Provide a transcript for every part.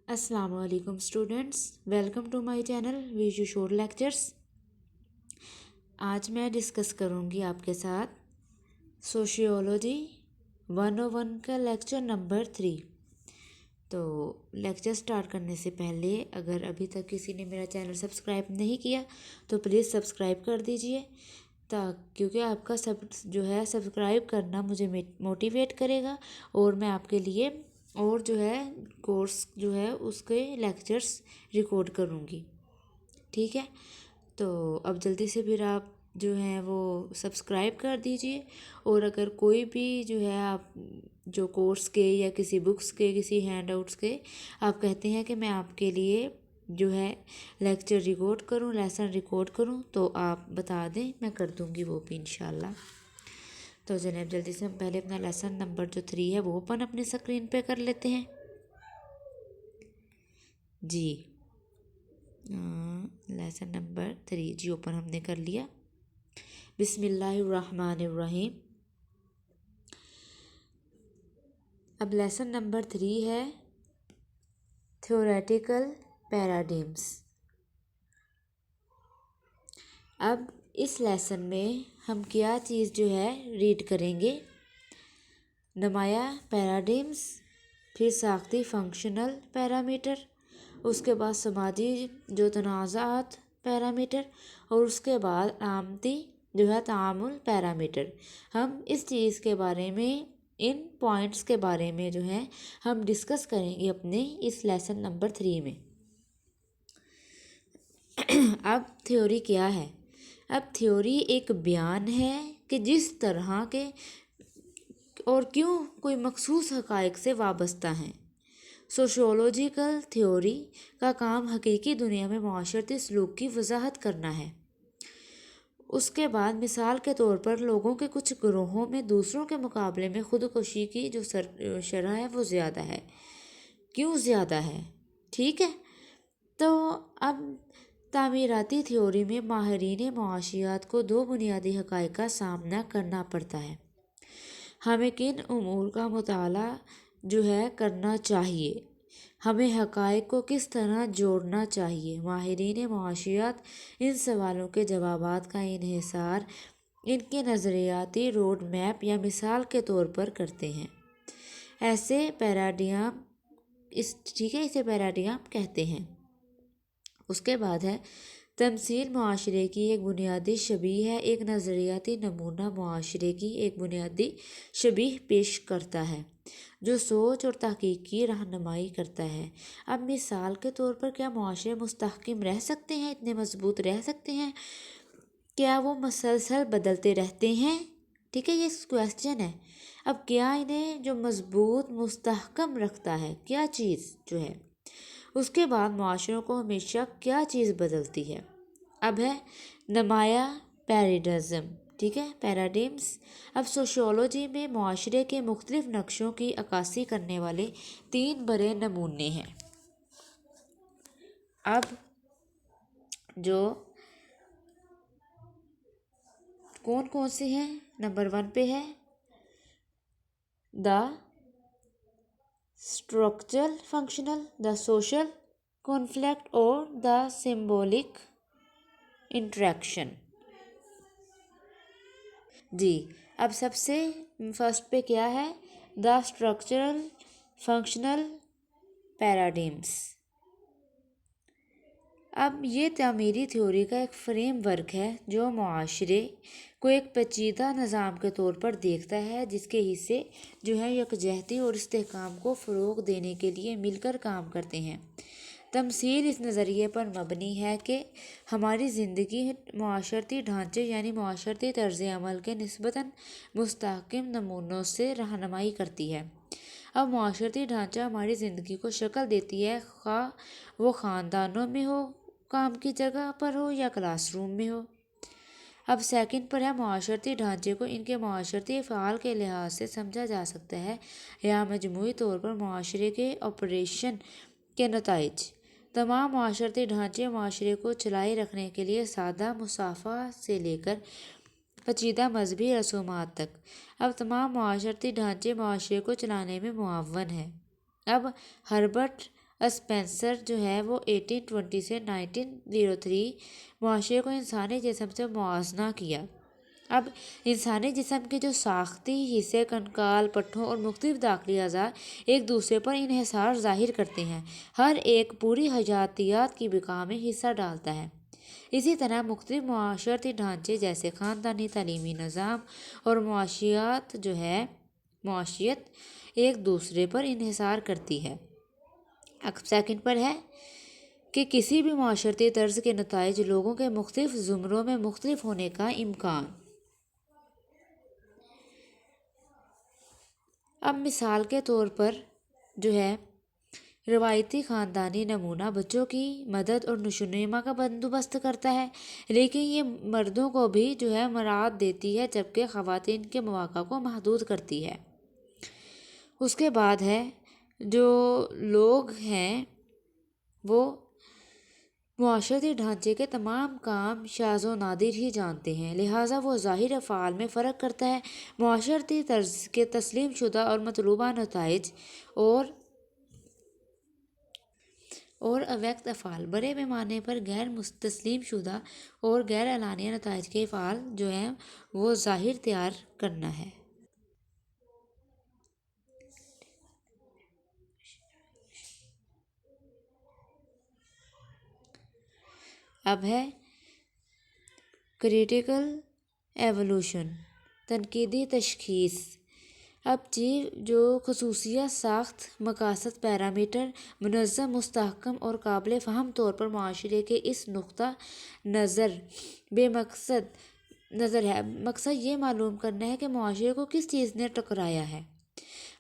السلام علیکم students, welcome to my channel ویژو شور لیکچرس۔ آج میں ڈسکس کروں گی آپ کے ساتھ سوشیولوجی 101 کا لیکچر نمبر 3۔ تو لیکچر سٹارٹ کرنے سے پہلے اگر ابھی تک کسی نے میرا چینل سبسکرائب نہیں کیا تو پلیز سبسکرائب کر دیجئے، کیونکہ آپ کا سبسکرائب کرنا مجھے موٹیویٹ کرے گا اور میں آپ کے لیے اور کورس اس کے لیکچرز ریکارڈ کروں گی، ٹھیک ہے؟ تو اب جلدی سے پھر آپ وہ سبسکرائب کر دیجئے، اور اگر کوئی بھی آپ جو کورس کے یا کسی بکس کے کسی ہینڈ آؤٹس کے آپ کہتے ہیں کہ میں آپ کے لیے لیکچر ریکارڈ کروں، لیسن ریکارڈ کروں، تو آپ بتا دیں، میں کر دوں گی وہ بھی انشاءاللہ۔ تو جناب جلدی سے ہم پہلے اپنا لیسن نمبر 3 ہے وہ اپنی اسکرین پہ کر لیتے ہیں جی۔ لیسن نمبر 3 اوپن ہم نے کر لیا۔ بسم اللہ الرحمن الرحیم۔ اب لیسن نمبر 3 ہے تھیوریٹیکل پیراڈائمز۔ اب اس لیسن میں ہم کیا چیز ریڈ کریں گے؟ نمایاں پیراڈائمز، پھر ساختی فنکشنل پیرامیٹر، اس کے بعد سماجی تنازعات پیرامیٹر، اور اس کے بعد علامتی تعامل پیرامیٹر۔ ہم اس چیز کے بارے میں، ان پوائنٹس کے بارے میں ہم ڈسکس کریں گے اپنے اس لیسن نمبر 3 میں۔ اب تھیوری کیا ہے؟ اب تھیوری ایک بیان ہے کہ جس طرح کے اور کیوں کوئی مخصوص حقائق سے وابستہ ہیں۔ سوشیولوجیکل تھیوری کا کام حقیقی دنیا میں معاشرتی سلوک کی وضاحت کرنا ہے۔ اس کے بعد مثال کے طور پر لوگوں کے کچھ گروہوں میں دوسروں کے مقابلے میں خودکشی کی شرح ہے وہ زیادہ ہے۔ کیوں زیادہ ہے؟ ٹھیک ہے، تو اب تعمیراتی تھیوری میں ماہرین معاشیات کو 2 بنیادی حقائق کا سامنا کرنا پڑتا ہے۔ ہمیں کن امور کا مطالعہ کرنا چاہیے، ہمیں حقائق کو کس طرح جوڑنا چاہیے۔ ماہرین معاشیات ان سوالوں کے جوابات کا انحصار ان کے نظریاتی روڈ میپ یا مثال کے طور پر کرتے ہیں۔ اسے پیراڈائم کہتے ہیں۔ اس کے بعد ہے تمثیل معاشرے کی ایک بنیادی شبیہ ہے۔ ایک نظریاتی نمونہ معاشرے کی ایک بنیادی شبیہ پیش کرتا ہے جو سوچ اور تحقیق کی رہنمائی کرتا ہے۔ اب مثال کے طور پر کیا معاشرے مستحکم رہ سکتے ہیں، اتنے مضبوط رہ سکتے ہیں؟ کیا وہ مسلسل بدلتے رہتے ہیں؟ ٹھیک ہے، یہ کویسچن ہے۔ اب کیا انہیں جو مضبوط مستحکم رکھتا ہے کیا چیز ہے؟ اس کے بعد معاشروں کو ہمیشہ کیا چیز بدلتی ہے؟ اب ہے نمایاں پیراڈائمز، ٹھیک ہے، پیراڈائمز۔ اب سوشیولوجی میں معاشرے کے مختلف نقشوں کی عکاسی کرنے والے 3 بڑے نمونے ہیں۔ اب کون سے ہیں؟ نمبر 1 پہ ہے the structural functional, the social conflict اور دا سمبولک انٹریکشن۔ جی، اب سب سے فرسٹ پہ کیا ہے؟ The structural functional paradigms. اب یہ تعمیری تھیوری کا ایک فریم ورک ہے جو معاشرے کو ایک پیچیدہ نظام کے طور پر دیکھتا ہے جس کے حصے یکجہتی اور استحکام کو فروغ دینے کے لیے مل کر کام کرتے ہیں۔ تمثیل اس نظریے پر مبنی ہے کہ ہماری زندگی معاشرتی ڈھانچے یعنی معاشرتی طرز عمل کے نسبتاً مستحکم نمونوں سے رہنمائی کرتی ہے۔ اب معاشرتی ڈھانچہ ہماری زندگی کو شکل دیتی ہے، خواہ وہ خاندانوں میں ہو، کام کی جگہ پر ہو یا کلاس روم میں ہو۔ اب سیکنڈ پر ہے معاشرتی ڈھانچے کو ان کے معاشرتی افعال کے لحاظ سے سمجھا جا سکتا ہے یا مجموعی طور پر معاشرے کے آپریشن کے نتائج۔ تمام معاشرتی ڈھانچے معاشرے کو چلائے رکھنے کے لیے سادہ مصافحہ سے لے کر پیچیدہ مذہبی رسومات تک، اب تمام معاشرتی ڈھانچے معاشرے کو چلانے میں معاون ہیں۔ اب ہربرٹ اسپینسر جو ہے وہ 1820 سے 1903 معاشرے کو انسانی جسم سے موازنہ کیا۔ اب انسانی جسم کے جو ساختی حصے کنکال، پٹھوں اور مختلف داخلی اعضاء ایک دوسرے پر انحصار ظاہر کرتے ہیں، ہر ایک پوری حیاتیات کی بقا میں حصہ ڈالتا ہے۔ اسی طرح مختلف معاشرتی ڈھانچے جیسے خاندانی، تعلیمی نظام اور معاشیت ایک دوسرے پر انحصار کرتی ہے۔ اب سیکنڈ پر ہے کہ کسی بھی معاشرتی طرز کے نتائج لوگوں کے مختلف زمروں میں مختلف ہونے کا امکان۔ اب مثال کے طور پر جو ہے روایتی خاندانی نمونہ بچوں کی مدد اور نشو و نما کا بندوبست کرتا ہے، لیکن یہ مردوں کو بھی جو ہے مراعات دیتی ہے، جبکہ خواتین کے مواقع کو محدود کرتی ہے۔ اس کے بعد ہے جو لوگ ہیں وہ معاشرتی ڈھانچے کے تمام کام شاذ و نادر ہی جانتے ہیں، لہٰذا وہ ظاہر افعال میں فرق کرتا ہے۔ معاشرتی طرز کے تسلیم شدہ اور مطلوبہ نتائج اور اویکت افعال، بڑے پیمانے پر غیر تسلیم شدہ اور غیر اعلانیہ نتائج کے افعال جو ہیں وہ ظاہر تیار کرنا ہے۔ اب ہے کریٹیکل ایوولوشن، تنقیدی تشخیص۔ اب جو خصوصیات، ساخت، مقاصد، پیرامیٹر منظم، مستحکم اور قابل فہم طور پر معاشرے کے اس نقطہ نظر بے مقصد ہے، مقصد یہ معلوم کرنا ہے کہ معاشرے کو کس چیز نے ٹکرایا ہے۔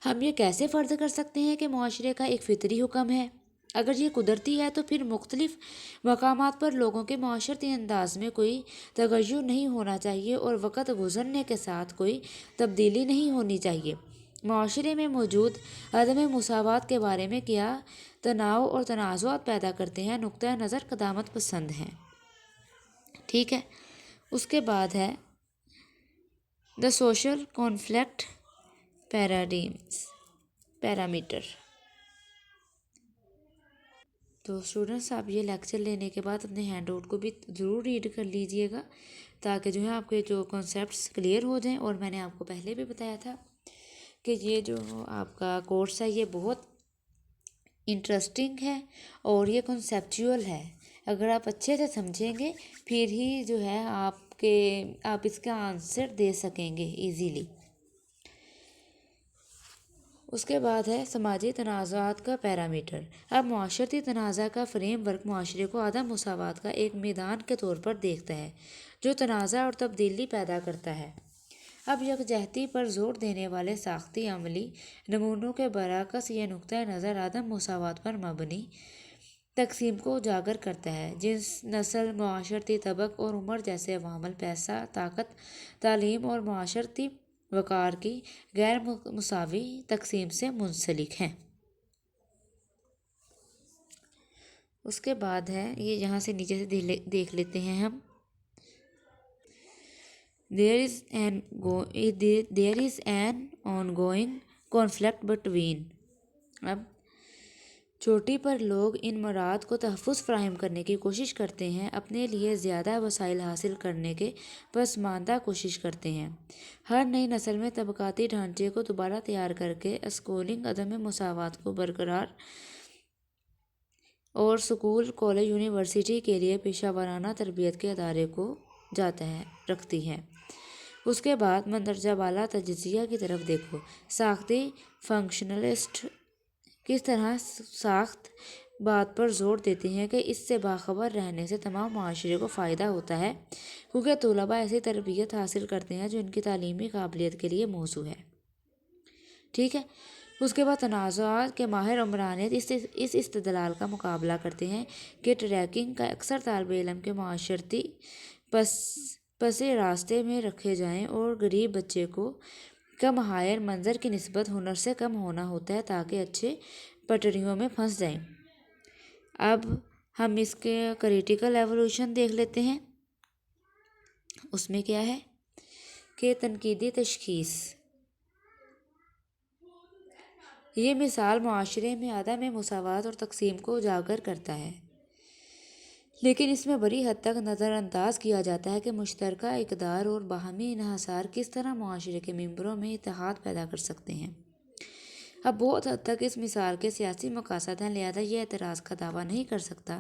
ہم یہ کیسے فرض کر سکتے ہیں کہ معاشرے کا ایک فطری حکم ہے؟ اگر یہ قدرتی ہے تو پھر مختلف مقامات پر لوگوں کے معاشرتی انداز میں کوئی تغیر نہیں ہونا چاہیے اور وقت گزرنے کے ساتھ کوئی تبدیلی نہیں ہونی چاہیے۔ معاشرے میں موجود عدم مساوات کے بارے میں کیا تناؤ اور تنازعات پیدا کرتے ہیں؟ نقطہ نظر قدامت پسند ہیں۔ ٹھیک ہے، اس کے بعد ہے دا سوشل کانفلکٹ پیرامیٹر۔ تو اسٹوڈنٹس آپ یہ لیکچر لینے کے بعد اپنے ہینڈ آؤٹ کو بھی ضرور ریڈ کر لیجئے گا، تاکہ جو ہے آپ کے جو کنسیپٹس کلیئر ہو جائیں۔ اور میں نے آپ کو پہلے بھی بتایا تھا کہ یہ جو آپ کا کورس ہے یہ بہت انٹرسٹنگ ہے اور یہ کنسیپچول ہے۔ اگر آپ اچھے سے سمجھیں گے پھر ہی جو ہے آپ اس کا آنسر دے سکیں گے ایزیلی۔ اس کے بعد ہے سماجی تنازعات کا پیرامیٹر۔ اب معاشرتی تنازع کا فریم ورک معاشرے کو عدم مساوات کا ایک میدان کے طور پر دیکھتا ہے جو تنازع اور تبدیلی پیدا کرتا ہے۔ اب یکجہتی پر زور دینے والے ساختی عملی نمونوں کے برعکس یہ نقطہ نظر عدم مساوات پر مبنی تقسیم کو اجاگر کرتا ہے۔ جنس، نسل، معاشرتی طبق اور عمر جیسے عوامل پیسہ، طاقت، تعلیم اور معاشرتی وقار کی غیر مساوی تقسیم سے منسلک ہیں۔ اس کے بعد ہے یہ یہاں سے نیچے سے دیکھ لیتے ہیں ہم۔ There is an ongoing conflict between۔ اب چوٹی پر لوگ ان مراعات کو تحفظ فراہم کرنے کی کوشش کرتے ہیں، اپنے لیے زیادہ وسائل حاصل کرنے کے پسماندہ کوشش کرتے ہیں۔ ہر نئی نسل میں طبقاتی ڈھانچے کو دوبارہ تیار کر کے اسکولنگ عدم مساوات کو برقرار اور اسکول، کالج، یونیورسٹی کے لیے پیشہ ورانہ تربیت کے ادارے کو رکھتی ہے۔ اس کے بعد مندرجہ بالا تجزیہ کی طرف دیکھو۔ ساختی فنکشنلسٹ کس طرح ساخت بات پر زور دیتے ہیں کہ اس سے باخبر رہنے سے تمام معاشرے کو فائدہ ہوتا ہے، کیونکہ طلباء ایسی تربیت حاصل کرتے ہیں جو ان کی تعلیمی قابلیت کے لیے موزوں ہے۔ ٹھیک ہے، اس کے بعد تنازعات کے ماہر عمرانیت اس استدلال کا مقابلہ کرتے ہیں کہ ٹریکنگ کا اکثر طالب علم کے معاشرتی پس راستے میں رکھے جائیں اور غریب بچے کو کم ہائر منظر کی نسبت ہنر سے کم ہونا ہوتا ہے تاکہ اچھے پٹریوں میں پھنس جائیں۔ اب ہم اس کے کریٹیکل ایوولوشن دیکھ لیتے ہیں۔ اس میں کیا ہے کہ تنقیدی تشخیص۔ یہ مثال معاشرے میں عدم مساوات اور تقسیم کو اجاگر کرتا ہے، لیکن اس میں بڑی حد تک نظر انداز کیا جاتا ہے کہ مشترکہ اقدار اور باہمی انحصار کس طرح معاشرے کے ممبروں میں اتحاد پیدا کر سکتے ہیں۔ اب بہت حد تک اس مثال کے سیاسی مقاصد ہیں، لہذا یہ اعتراض کا دعویٰ نہیں کر سکتا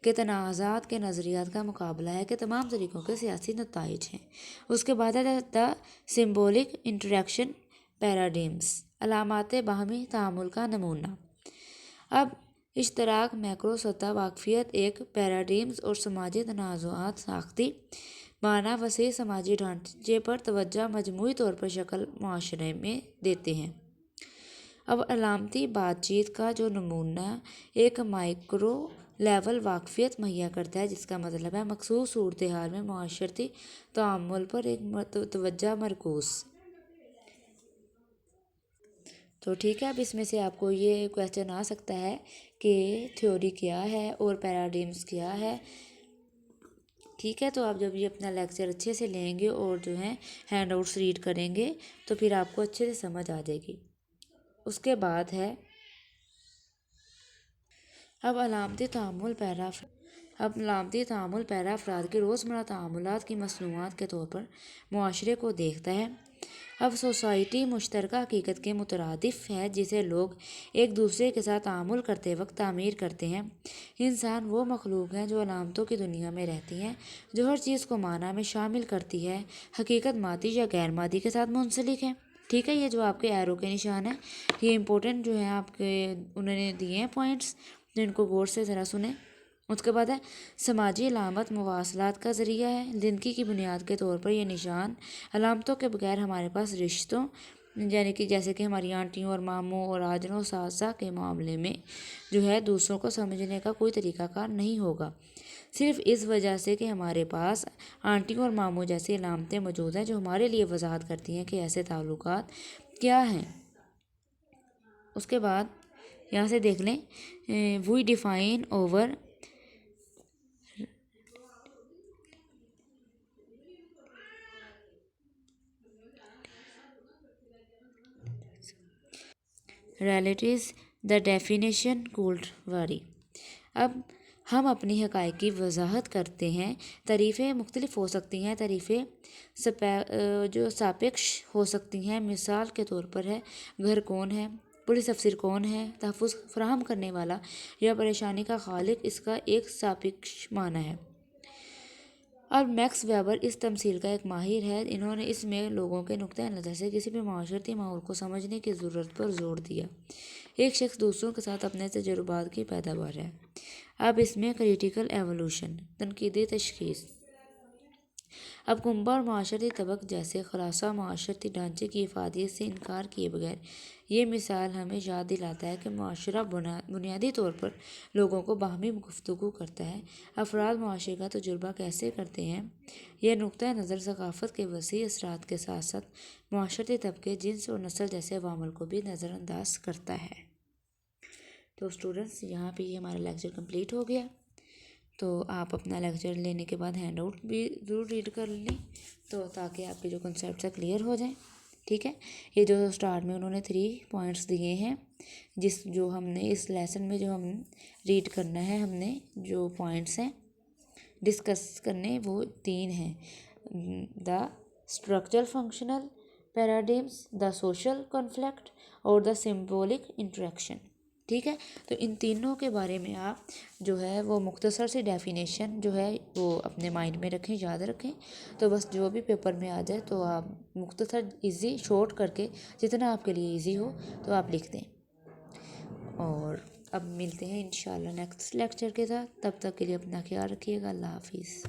کہ تنازعات کے نظریات کا مقابلہ ہے کہ تمام طریقوں کے سیاسی نتائج ہیں۔ اس کے بعد ہے دا سمبولک انٹریکشن پیراڈائمز، علامات باہمی تعامل کا نمونہ۔ اب اشتراک، میکرو سطح واقفیت ایک پیراڈائمز اور سماجی تنازعات ساختی معنی وسیع سماجی ڈھانچے پر توجہ مجموعی طور پر شکل معاشرے میں دیتے ہیں۔ اب علامتی بات چیت کا جو نمونہ ایک مائکرو لیول واقفیت مہیا کرتا ہے، جس کا مطلب ہے مخصوص صورتحال میں معاشرتی تعامل پر ایک توجہ مرکوز۔ تو ٹھیک ہے، اب اس میں سے آپ کو یہ کویسچن آ سکتا ہے کہ تھیوری کیا ہے اور پیراڈائمز کیا ہے۔ ٹھیک ہے، تو آپ جب یہ اپنا لیکچر اچھے سے لیں گے اور جو ہے ہینڈ آؤٹس ریڈ کریں گے تو پھر آپ کو اچھے سے سمجھ آ جائے گی۔ اس کے بعد ہے اب علامتی تعامل پیرا افراد کے روزمرہ تعاملات کی مصنوعات کے طور پر معاشرے کو دیکھتا ہے۔ اب سوسائٹی مشترکہ حقیقت کے مترادف ہے جسے لوگ ایک دوسرے کے ساتھ تعامل کرتے وقت تعمیر کرتے ہیں۔ انسان وہ مخلوق ہیں جو علامتوں کی دنیا میں رہتی ہیں، جو ہر چیز کو معنی میں شامل کرتی ہے، حقیقت مادی یا غیر مادی کے ساتھ منسلک ہے۔ ٹھیک ہے، یہ جو آپ کے ایرو کے نشان ہیں یہ امپورٹنٹ جو ہے آپ کے انہوں نے دیے ہیں پوائنٹس، تو ان کو غور سے ذرا سنیں۔ اس کے بعد ہے سماجی علامت مواصلات کا ذریعہ ہے۔ زندگی کی بنیاد کے طور پر یہ نشان علامتوں کے بغیر ہمارے پاس رشتوں، یعنی کہ جیسے کہ ہماری آنٹیوں اور ماموں اور آجروں ساسا کے معاملے میں جو ہے دوسروں کو سمجھنے کا کوئی طریقہ کار نہیں ہوگا، صرف اس وجہ سے کہ ہمارے پاس آنٹیوں اور ماموں جیسی علامتیں موجود ہیں جو ہمارے لیے وضاحت کرتی ہیں کہ ایسے تعلقات کیا ہیں۔ اس کے بعد یہاں سے دیکھ لیں we define over realities the definition called واری۔ اب ہم اپنی حقائق کی وضاحت کرتے ہیں۔ تعریفیں مختلف ہو سکتی ہیں، تعریفیں جو ساپیکش ہو سکتی ہیں۔ مثال کے طور پر ہے گھر کون ہے، پولیس افسر کون ہے، تحفظ فراہم کرنے والا یا پریشانی کا خالق، اس کا ایک ساپیکش معنی ہے۔ اب میکس ویبر اس تمثیل کا ایک ماہر ہے، انہوں نے اس میں لوگوں کے نقطۂ نظر سے کسی بھی معاشرتی ماحول کو سمجھنے کی ضرورت پر زور دیا۔ ایک شخص دوسروں کے ساتھ اپنے تجربات کی پیداوار ہے۔ اب اس میں کریٹیکل ایوولوشن، تنقیدی تشخیص۔ اب کنبہ اور معاشرتی طبق جیسے خلاصہ معاشرتی ڈھانچے کی افادیت سے انکار کیے بغیر، یہ مثال ہمیں یاد دلاتا ہے کہ معاشرہ بنیادی طور پر لوگوں کو باہمی گفتگو کرتا ہے۔ افراد معاشرے کا تجربہ کیسے کرتے ہیں، یہ نقطۂ نظر ثقافت کے وسیع اثرات کے ساتھ ساتھ معاشرتی طبقے، جنس اور نسل جیسے عوامل کو بھی نظر انداز کرتا ہے۔ تو اسٹوڈنٹس یہاں پہ یہ ہمارا لیکچر کمپلیٹ ہو گیا۔ تو آپ اپنا لیکچر لینے کے بعد ہینڈ آؤٹ بھی ضرور ریڈ کر لیں، تو تاکہ آپ کے جو کنسیپٹس ہیں کلیئر ہو جائیں۔ ٹھیک ہے، یہ جو اسٹارٹ میں انہوں نے 3 پوائنٹس دیے ہیں، جو ہم نے اس لیسن میں جو ہم ریڈ کرنا ہے، ہم نے جو پوائنٹس ہیں ڈسکس کرنے وہ 3 ہیں: the structural functional paradigms, the social conflict اور دا سمبولک انٹریکشن۔ ٹھیک ہے، تو ان تینوں کے بارے میں آپ جو ہے وہ مختصر سی ڈیفینیشن جو ہے وہ اپنے مائنڈ میں رکھیں، یاد رکھیں۔ تو بس جو بھی پیپر میں آ جائے تو آپ مختصر ایزی شارٹ کر کے جتنا آپ کے لیے ایزی ہو تو آپ لکھ دیں۔ اور اب ملتے ہیں انشاءاللہ نیکسٹ لیکچر کے ساتھ، تب تک کے لیے اپنا خیال رکھیے گا۔ اللہ حافظ۔